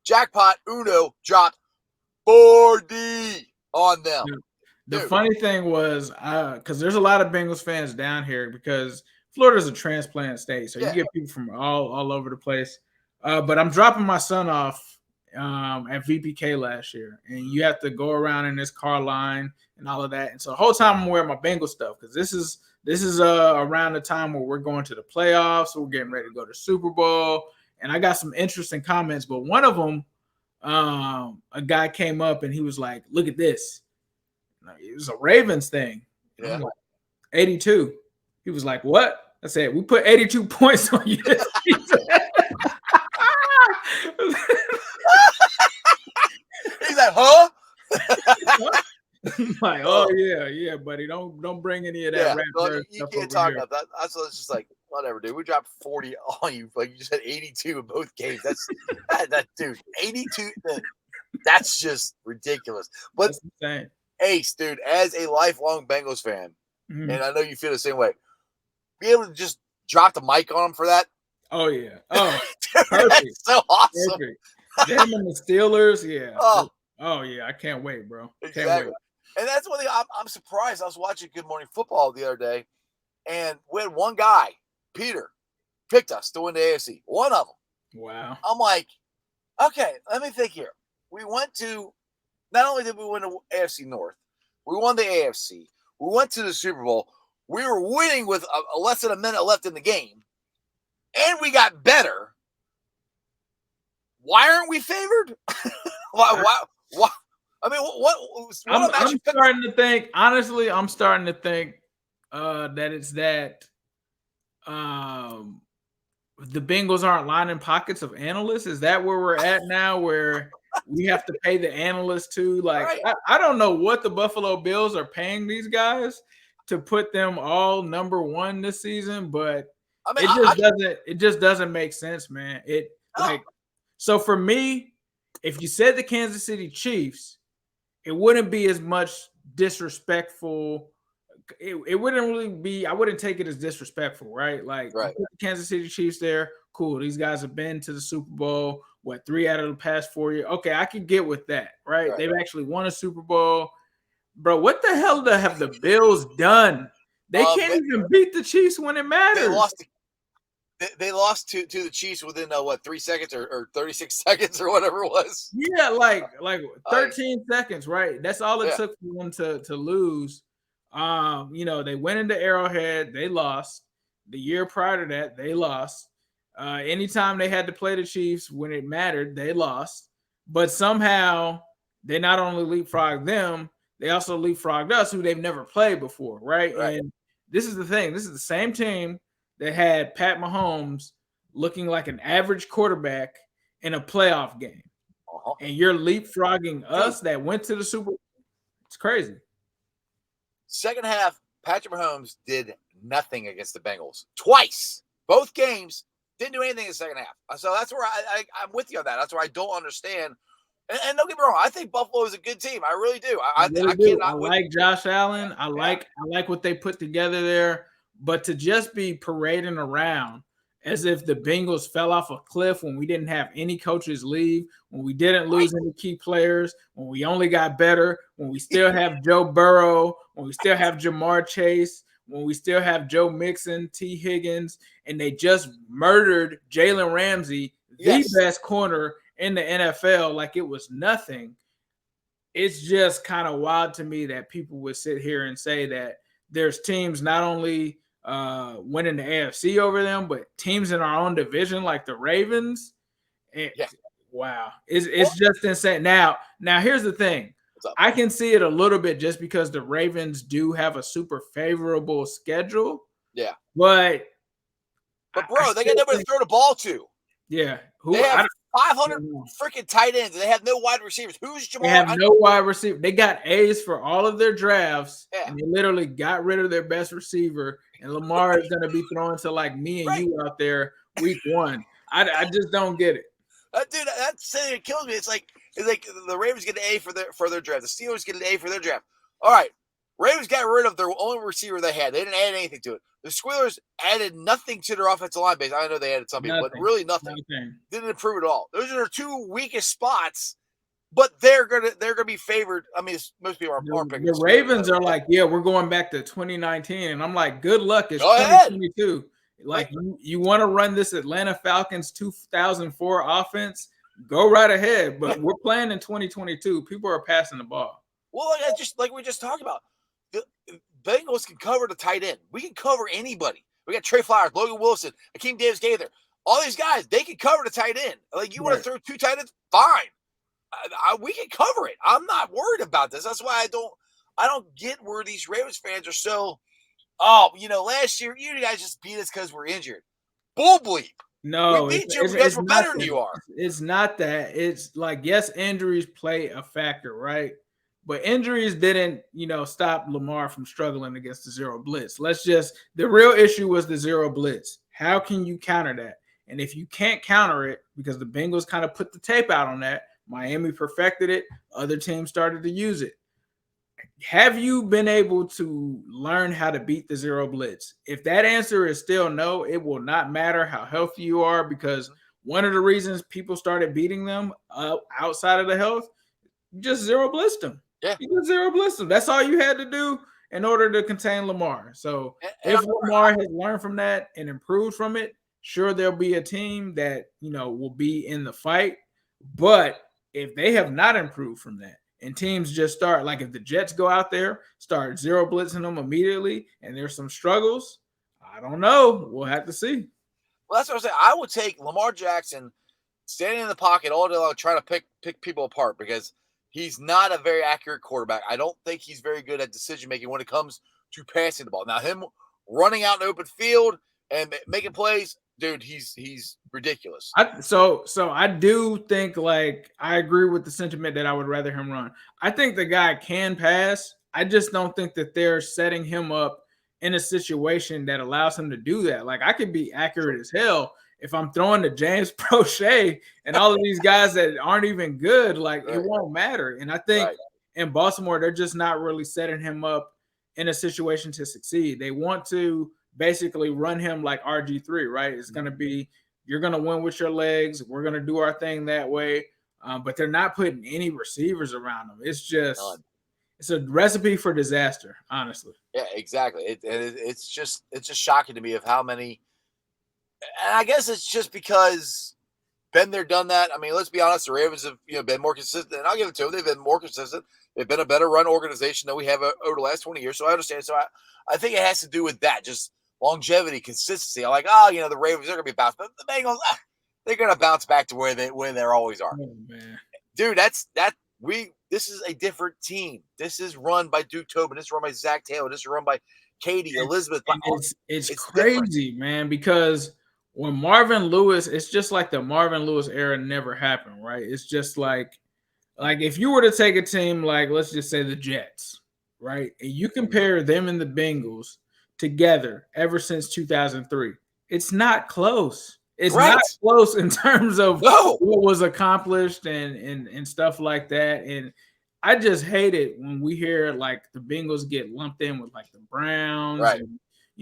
Jackpot Uno dropped 40 on them. The Dude. funny thing was, because there's a lot of Bengals fans down here because Florida's a transplant state, so you get people from all over the place. But I'm dropping my son off at VPK last year, and you have to go around in this car line and all of that. And so the whole time I'm wearing my Bengal stuff because this is around the time where we're going to the playoffs, so we're getting ready to go to Super Bowl, and I got some interesting comments. But one of them, a guy came up and he was like, "Look at this." It was a Ravens thing. Yeah. Like, 82. He was like, "What?" I said, "We put 82 points on you this season." He's like, huh? Like, oh yeah, buddy. Don't bring any of that rap. Well, you can't talk about that. That's just like, whatever, dude. We dropped 40 on you. Like you just had 82 in both games. That's that dude. 82. That's just ridiculous. But Ace, dude, as a lifelong Bengals fan, and I know you feel the same way, be able to just drop the mic on him for that. Oh yeah. Oh, dude, perfect. So awesome. Perfect. Them and the Steelers, yeah. Oh yeah, I can't wait, bro. Exactly. Can't wait. And that's one thing I'm surprised. I was watching Good Morning Football the other day, and we had one guy, Peter, picked us to win the AFC. One of them. Wow. I'm like, okay, let me think here. We went to, not only did we win the AFC North, we won the AFC. We went to the Super Bowl. We were winning with a less than a minute left in the game, and we got better. Why aren't we favored? Why? I mean, I'm starting to think. Honestly, I'm starting to think that it's that the Bengals aren't lining pockets of analysts. Is that where we're at now? Where we have to pay the analysts too? Like, right. I don't know what the Buffalo Bills are paying these guys to put them all number one this season, but I mean, it just doesn't make sense, man. So for me, if you said the Kansas City Chiefs, it wouldn't be as much disrespectful. It wouldn't really be. I wouldn't take it as disrespectful, right? Like, right. Put the Kansas City Chiefs there. Cool. These guys have been to the Super Bowl, 3 out of the past 4 years. Okay, I could get with that, right? They've actually won a Super Bowl. Bro, what the hell have the Bills done? They can't even beat the Chiefs when it matters. They lost to the Chiefs within 3 seconds or 36 seconds or whatever it was. Yeah, like 13 seconds, right? That's all it took for them to lose. They went into Arrowhead, they lost. The year prior to that, they lost. Anytime they had to play the Chiefs when it mattered, they lost. But somehow they not only leapfrogged them, they also leapfrogged us, who they've never played before, right? And this is the thing. This is the same team that had Pat Mahomes looking like an average quarterback in a playoff game. And you're leapfrogging us that went to the Super Bowl. It's crazy. Second half, Patrick Mahomes did nothing against the Bengals. Twice. Both games, didn't do anything in the second half. So that's where I'm with you on that. That's where I don't understand. And don't get me wrong, I think Buffalo is a good team. I really do. I like Josh Allen. I like what they put together there. But to just be parading around as if the Bengals fell off a cliff when we didn't have any coaches leave, when we didn't lose any key players, when we only got better, when we still have Joe Burrow, when we still have Jamar Chase, when we still have Joe Mixon, T. Higgins, and they just murdered Jalen Ramsey, the best corner in the NFL, like it was nothing. It's just kind of wild to me that people would sit here and say that there's teams not only winning the AFC over them, but teams in our own division like the Ravens. Wow. It's just insane. Now here's the thing. I can see it a little bit just because the Ravens do have a super favorable schedule. Yeah. But bro, they got nobody to throw the ball to. Yeah. They have 500 freaking tight ends. They have no wide receivers. Who's Jamar? They have no wide receiver. They got A's for all of their drafts, and they literally got rid of their best receiver. And Lamar is going to be throwing to like me and you out there week one. I just don't get it. Dude, that's saying it kills me. It's like the Ravens get an A for their draft. The Steelers get an A for their draft. All right. Ravens got rid of their only receiver they had. They didn't add anything to it. The Squealers added nothing to their offensive line base. I know they added something, but really nothing. Didn't improve at all. Those are their two weakest spots. but they're gonna be favored. I mean, most people aren't picking The Ravens are like, yeah, we're going back to 2019, and I'm like, good luck. It's 2022. Like, you want to run this Atlanta Falcons 2004 offense? Go right ahead. But we're playing in 2022. People are passing the ball. Well, just like we just talked about, the Bengals can cover the tight end. We can cover anybody. We got Trey Flowers, Logan Wilson, Akeem Davis-Gaither. All these guys, they can cover the tight end. Like, you want to throw 2 tight ends? Fine. We can cover it. I'm not worried about this. That's why I don't get where these Ravens fans are so, last year you guys just beat us because we're injured. Bull bleep. No, we beat you because we're better than you are. It's not that. It's like, yes, injuries play a factor, right? But injuries didn't, stop Lamar from struggling against the zero blitz. The real issue was the zero blitz. How can you counter that? And if you can't counter it, because the Bengals kind of put the tape out on that, Miami perfected it, other teams started to use it. Have you been able to learn how to beat the zero blitz? If that answer is still no, it will not matter how healthy you are, because one of the reasons people started beating them outside of the health, just zero blitzed them. Yeah. You just zero blitzed them. That's all you had to do in order to contain Lamar. So if Lamar has learned from that and improved from it, sure, there'll be a team that, will be in the fight. But if they have not improved from that, and teams just start, like if the Jets go out there, start zero blitzing them immediately, and there's some struggles, I don't know. We'll have to see. Well, that's what I'm saying. I would take Lamar Jackson standing in the pocket all day long trying to pick people apart, because he's not a very accurate quarterback. I don't think he's very good at decision-making when it comes to passing the ball. Now, him running out in the open field and making plays, dude, he's ridiculous. So I do think, like, I agree with the sentiment that I would rather him run. I think the guy can pass. I just don't think that they're setting him up in a situation that allows him to do that. Like, I could be accurate as hell if I'm throwing to James Prochet and all of these guys that aren't even good. Like, it won't matter. And I think in Baltimore, they're just not really setting him up in a situation to succeed. They want to basically run him like RG3, right? It's going to be, you're going to win with your legs. We're going to do our thing that way. But they're not putting any receivers around him. It's just, it's a recipe for disaster, honestly. Yeah, exactly. It's just shocking to me of how many, and I guess it's just because been there, done that. I mean, let's be honest, the Ravens have been more consistent, and I'll give it to them. They've been more consistent. They've been a better run organization than we have over the last 20 years. So I understand. So I think it has to do with that, just longevity, consistency. I'm like, the Ravens are going to be bounced, but the Bengals, they're going to bounce back to where they always are. Oh, man. Dude, this is a different team. This is run by Duke Tobin. This is run by Zach Taylor. This is run by Katie Elizabeth. It's crazy, different, man, because when Marvin Lewis, it's just like the Marvin Lewis era never happened, right? It's just like if you were to take a team like, let's just say the Jets, right? And you compare them and the Bengals together ever since 2003, it's not close. It's not close in terms of what was accomplished and stuff like that. And I just hate it when we hear like the Bengals get lumped in with like the Browns and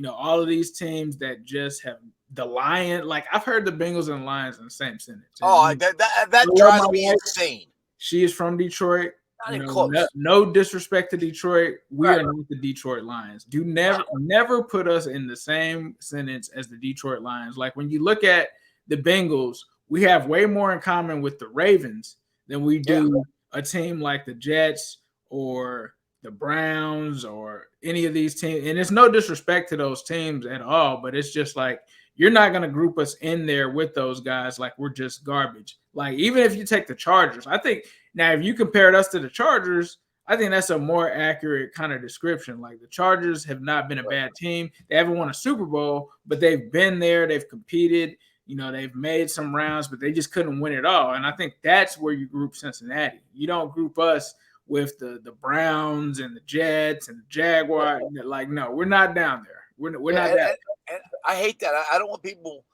all of these teams that just have the Lions. Like, I've heard the Bengals and Lions in the same sentence. Oh, that drives me insane. She is from Detroit. Not even close. No disrespect to Detroit. We are not the Detroit Lions. Do never put us in the same sentence as the Detroit Lions. Like, when you look at the Bengals, we have way more in common with the Ravens than we do a team like the Jets or the Browns or any of these teams. And it's no disrespect to those teams at all, but it's just like, you're not going to group us in there with those guys like we're just garbage. Like, even if you take the Chargers, I think now if you compared us to the Chargers, I think that's a more accurate kind of description. Like, the Chargers have not been a bad team. They haven't won a Super Bowl, but they've been there. They've competed. They've made some rounds, but they just couldn't win it all. And I think that's where you group Cincinnati. You don't group us with the Browns and the Jets and the Jaguars. Like, no, we're not down there. We're not that. And I hate that. I don't want people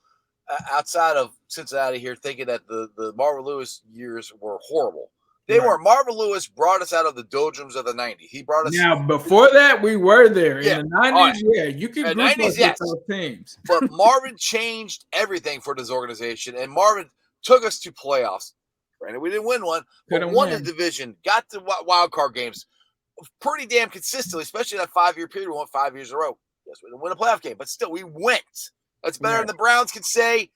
outside of Cincinnati here thinking that the Marvin Lewis years were horrible. They were. Marvin Lewis brought us out of the doldrums of the 90s. He brought us. Now, before that, we were there. In the 90s, you can group us with those teams. But Marvin changed everything for this organization, and Marvin took us to playoffs. Granted, we didn't win one, but Couldn't won the win. division, got to wild card games pretty damn consistently, especially that 5-year period. We won 5 years in a row. Yes, we didn't win a playoff game, but still, we went. That's better than the Browns could say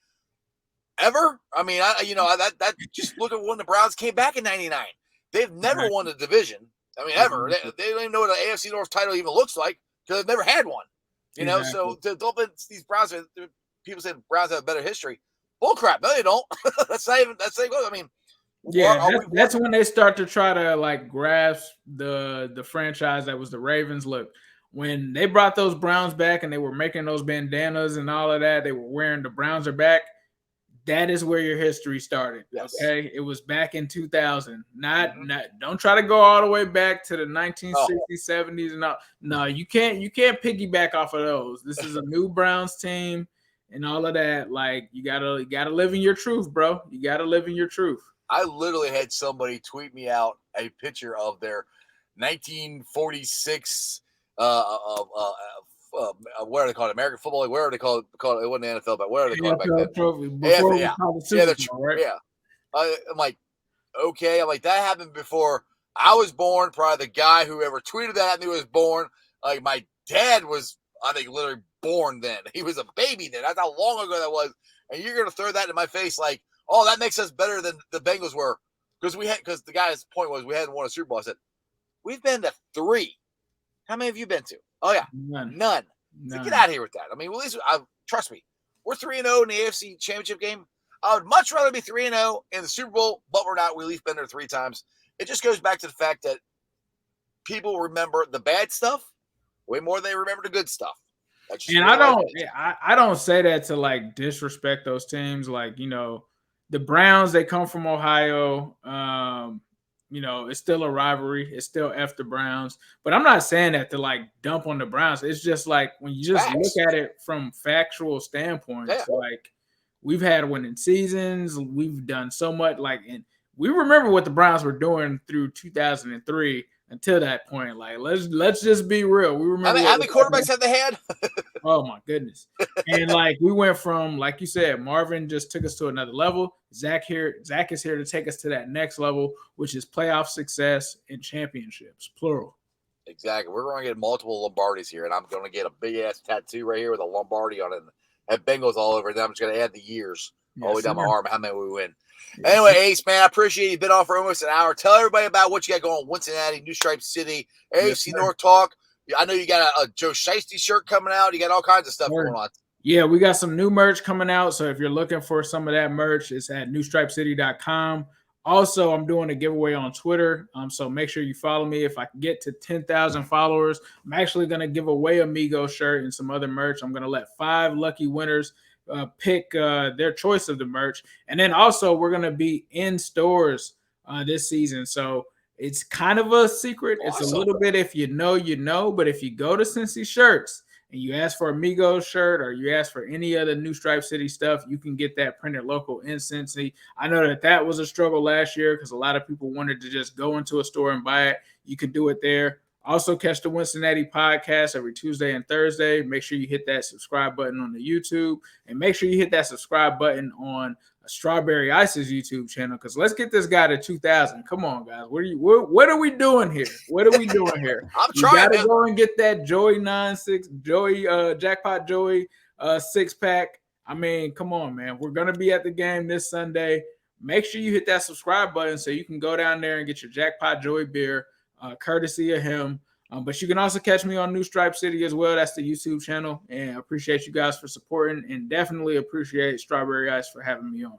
ever. I mean, that just look at when the Browns came back in '99. They've never won a division. I mean, ever. They don't even know what an AFC North title even looks like because they've never had one. You know, so these Browns, people say Browns have a better history. Bullcrap. No, they don't. That's not even. I mean, that's when they start to try to like grasp the franchise that was the Ravens. Look, when they brought those Browns back and they were making those bandanas and all of that, they were wearing the Browns are back. That is where your history started. Yes. Okay, it was back in 2000. Not don't try to go all the way back to the 1960s, 70s, and all. No, you can't piggyback off of those. This is a new Browns team and all of that. Like you gotta live in your truth, bro. You gotta live in your truth. I literally had somebody tweet me out a picture of their 1946 what are they called? American football? Where are they called? It wasn't the NFL, but where are they called back then? Trophy. Before we called the Super Bowl, right? Yeah. I'm like, okay. I'm like, that happened before I was born. Probably the guy who ever tweeted that knew was born. Like my dad was, I think, literally born then. He was a baby then. That's how long ago that was. And you're gonna throw that in my face, like, oh, that makes us better than the Bengals were, because the guy's point was we hadn't won a Super Bowl. I said, we've been to 3. How many have you been to? Oh yeah, none. So get out of here with that. I mean, well, at least trust me, we're 3-0 in the AFC Championship game. I would much rather be 3-0 in the Super Bowl, but we're not. We at least been there 3 times. It just goes back to the fact that people remember the bad stuff way more than they remember the good stuff. And I don't say that to like disrespect those teams. Like, you know, the Browns, they come from Ohio. You know, it's still a rivalry. It's still F the Browns. But I'm not saying that to like dump on the Browns. It's just like when you just look at it from factual standpoints, like we've had winning seasons. We've done so much. Like, and we remember what the Browns were doing through 2003 until that point. Like, let's just be real. We remember how many quarterbacks have they had? Oh my goodness. And like we went from, like you said, Marvin just took us to another level. Zach is here to take us to that next level, which is playoff success and championships, plural. Exactly. We're going to get multiple Lombardis here, and I'm going to get a big ass tattoo right here with a Lombardi on it. Have Bengals all over it. Then I'm just going to add the years all the way down my arm. How many we win? Yes, anyway, Ace, man, I appreciate you. Been on for almost an hour. Tell everybody about what you got going on Cincinnati, New Stripe City, AFC North Talk. I know you got a Joe Shiesty shirt coming out. You got all kinds of stuff going on. Yeah, we got some new merch coming out. So if you're looking for some of that merch, it's at newstripecity.com. Also, I'm doing a giveaway on Twitter. So make sure you follow me. If I can get to 10,000 followers, I'm actually going to give away a Migo shirt and some other merch. I'm going to let 5 lucky winners pick their choice of the merch. And then also we're going to be in stores this season. So it's kind of a secret. Awesome. It's a little bit, if you know, you know. But if you go to Cincy Shirts and you ask for a Migos shirt or you ask for any other New Stripe City stuff, you can get that printed local in Cincy. I know that was a struggle last year because a lot of people wanted to just go into a store and buy it. You can do it there. Also, catch the Cincinnati podcast every Tuesday and Thursday. Make sure you hit that subscribe button on the YouTube. And make sure you hit that subscribe button on Strawberry Ice's YouTube channel, because let's get this guy to 2,000. Come on, guys. What are we doing here? What are we doing here? I'm trying to go and get that Jackpot Joey 6-pack. I mean, come on, man. We're going to be at the game this Sunday. Make sure you hit that subscribe button so you can go down there and get your Jackpot Joey beer, courtesy of him. But you can also catch me on New Stripe City as well. That's the YouTube channel. And I appreciate you guys for supporting, and definitely appreciate Strawberry Ice for having me on.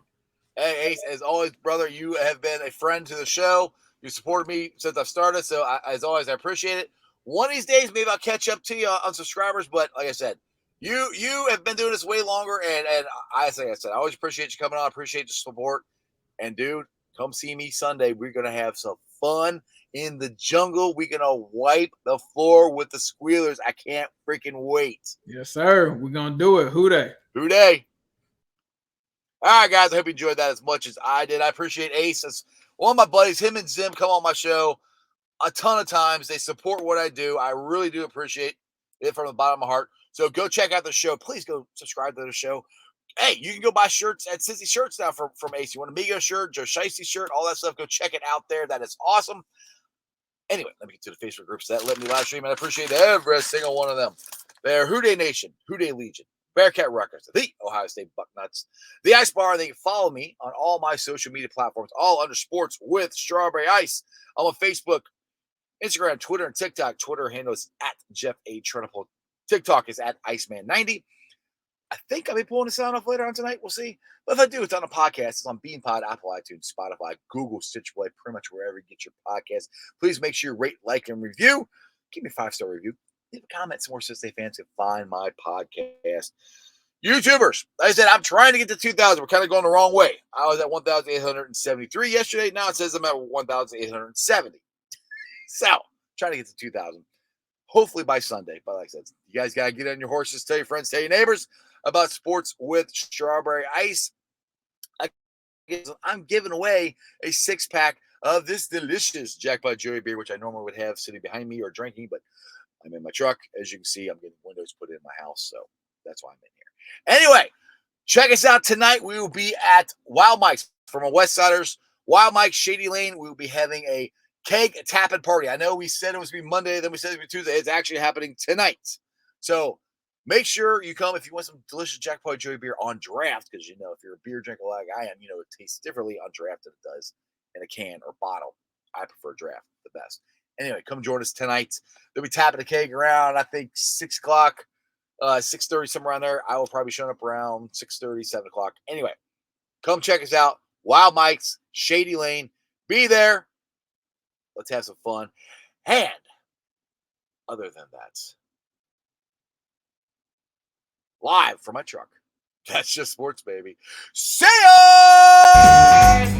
Hey, Ace, as always, brother, you have been a friend to the show. You supported me since I've started. So, as always, I appreciate it. One of these days, maybe I'll catch up to you on subscribers. But like I said, you have been doing this way longer. And I always appreciate you coming on. I appreciate the support. And, dude, come see me Sunday. We're going to have some fun in the jungle. We're gonna wipe the floor with the squealers. I can't freaking wait. Yes, sir. We're gonna do it. Who dey? Who dey? All right, guys. I hope you enjoyed that as much as I did. I appreciate Ace. It's one of my buddies. Him and Zim come on my show a ton of times. They support what I do. I really do appreciate it from the bottom of my heart. So go check out the show. Please go subscribe to the show. Hey, you can go buy shirts at Cincy Shirts now from Ace. You want a Migo shirt, Joe Shiesty shirt, all that stuff. Go check it out there. That is awesome. Anyway, let me get to the Facebook groups that let me live stream, and I appreciate every single one of them. They're Houday Nation, Houday Legion, Bearcat Ruckers, the Ohio State Bucknuts, the Ice Bar. They can follow me on all my social media platforms, all under Sports with Strawberry Ice. I'm on Facebook, Instagram, Twitter, and TikTok. Twitter handle is at Jeff A. Trunapole. TikTok is at Iceman90. I think I'll be pulling this sound off later on tonight. We'll see. But if I do, it's on a podcast. It's on BeanPod, Apple, iTunes, Spotify, Google, Stitcher Play, pretty much wherever you get your podcast. Please make sure you rate, like, and review. Give me a 5-star review. Leave a comment so more Cincinnati fans can find my podcast. YouTubers, like I said, I'm trying to get to 2,000. We're kind of going the wrong way. I was at 1,873 yesterday. Now it says I'm at 1,870. So, trying to get to 2,000. Hopefully by Sunday. But like I said, you guys got to get on your horses, tell your friends, tell your neighbors about Sports with Strawberry Ice. I'm giving away a 6-pack of this delicious Jackpot Joey beer, which I normally would have sitting behind me or drinking, but I'm in my truck. As you can see, I'm getting windows put in my house, so that's why I'm in here. Anyway, check us out tonight. We will be at Wild Mike's from a West Siders. Wild Mike's Shady Lane. We will be having a keg tapping party. I know we said it was going to be Monday, then we said it was Tuesday. It's actually happening tonight. So make sure you come if you want some delicious Jackpot Joey beer on draft, because you know if you're a beer drinker like I am, you know it tastes differently on draft than it does in a can or bottle. I prefer draft the best. Anyway, come join us tonight. They'll be tapping the keg around, I think, 6 o'clock, 6:30, somewhere around there. I will probably be showing up around 6:30, 7 o'clock. Anyway, come check us out. Wild Mike's, Shady Lane. Be there. Let's have some fun. And other than that, live from my truck. That's just sports, baby. See ya!